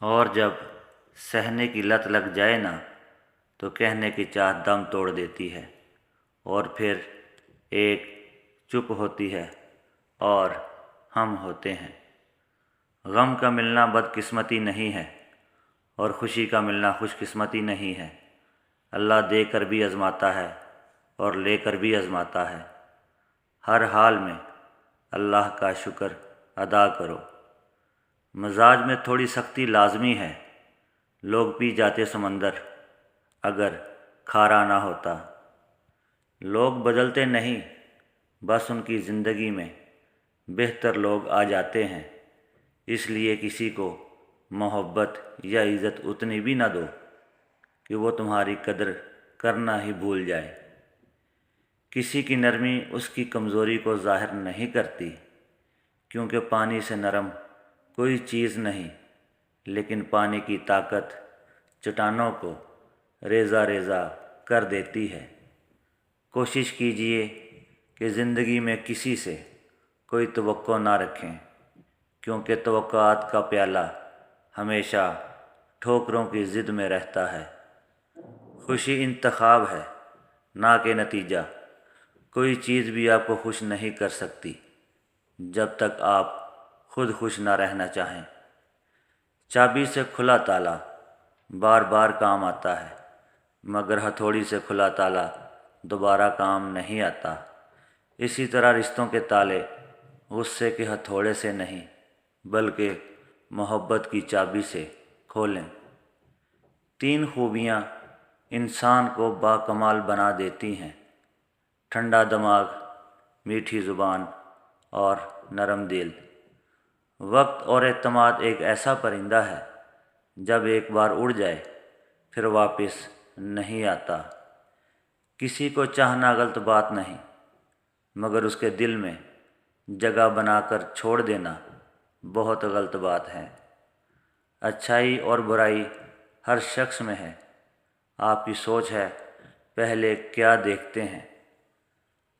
اور جب سہنے کی لت لگ جائے نا تو کہنے کی چاہت دم توڑ دیتی ہے، اور پھر ایک چپ ہوتی ہے اور ہم ہوتے ہیں۔ غم کا ملنا بدقسمتی نہیں ہے اور خوشی کا ملنا خوش قسمتی نہیں ہے۔ اللہ دے کر بھی آزماتا ہے اور لے کر بھی آزماتا ہے۔ ہر حال میں اللہ کا شکر ادا کرو۔ مزاج میں تھوڑی سختی لازمی ہے، لوگ پی جاتے سمندر اگر کھارا نہ ہوتا۔ لوگ بدلتے نہیں، بس ان کی زندگی میں بہتر لوگ آ جاتے ہیں۔ اس لیے کسی کو محبت یا عزت اتنی بھی نہ دو کہ وہ تمہاری قدر کرنا ہی بھول جائے۔ کسی کی نرمی اس کی کمزوری کو ظاہر نہیں کرتی، کیونکہ پانی سے نرم کوئی چیز نہیں، لیکن پانی کی طاقت چٹانوں کو ریزہ ریزہ کر دیتی ہے۔ کوشش کیجئے کہ زندگی میں کسی سے کوئی توقع نہ رکھیں، کیونکہ توقعات کا پیالہ ہمیشہ ٹھوکروں کی ضد میں رہتا ہے۔ خوشی انتخاب ہے نہ کہ نتیجہ۔ کوئی چیز بھی آپ کو خوش نہیں کر سکتی جب تک آپ خود خوش نہ رہنا چاہیں۔ چابی سے کھلا تالا بار بار کام آتا ہے، مگر ہتھوڑی سے کھلا تالا دوبارہ کام نہیں آتا۔ اسی طرح رشتوں کے تالے غصے کے ہتھوڑے سے نہیں بلکہ محبت کی چابی سے کھولیں۔ 3 خوبیاں انسان کو باکمال بنا دیتی ہیں: ٹھنڈا دماغ، میٹھی زبان اور نرم دل۔ وقت اور اعتماد ایک ایسا پرندہ ہے، جب ایک بار اڑ جائے پھر واپس نہیں آتا۔ کسی کو چاہنا غلط بات نہیں، مگر اس کے دل میں جگہ بنا کر چھوڑ دینا بہت غلط بات ہے۔ اچھائی اور برائی ہر شخص میں ہے، آپ کی سوچ ہے پہلے کیا دیکھتے ہیں۔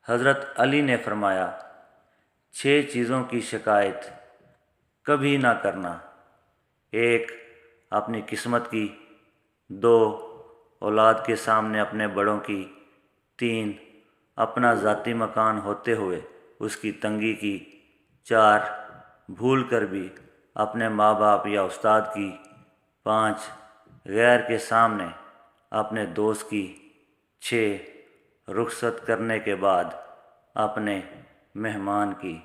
حضرت علی نے فرمایا، 6 چیزوں کی شکایت کبھی نہ کرنا: 1 اپنی قسمت کی، 2 اولاد کے سامنے اپنے بڑوں کی، 3 اپنا ذاتی مکان ہوتے ہوئے اس کی تنگی کی، 4 بھول کر بھی اپنے ماں باپ یا استاد کی، 5 غیر کے سامنے اپنے دوست کی، 6 رخصت کرنے کے بعد اپنے مہمان کی۔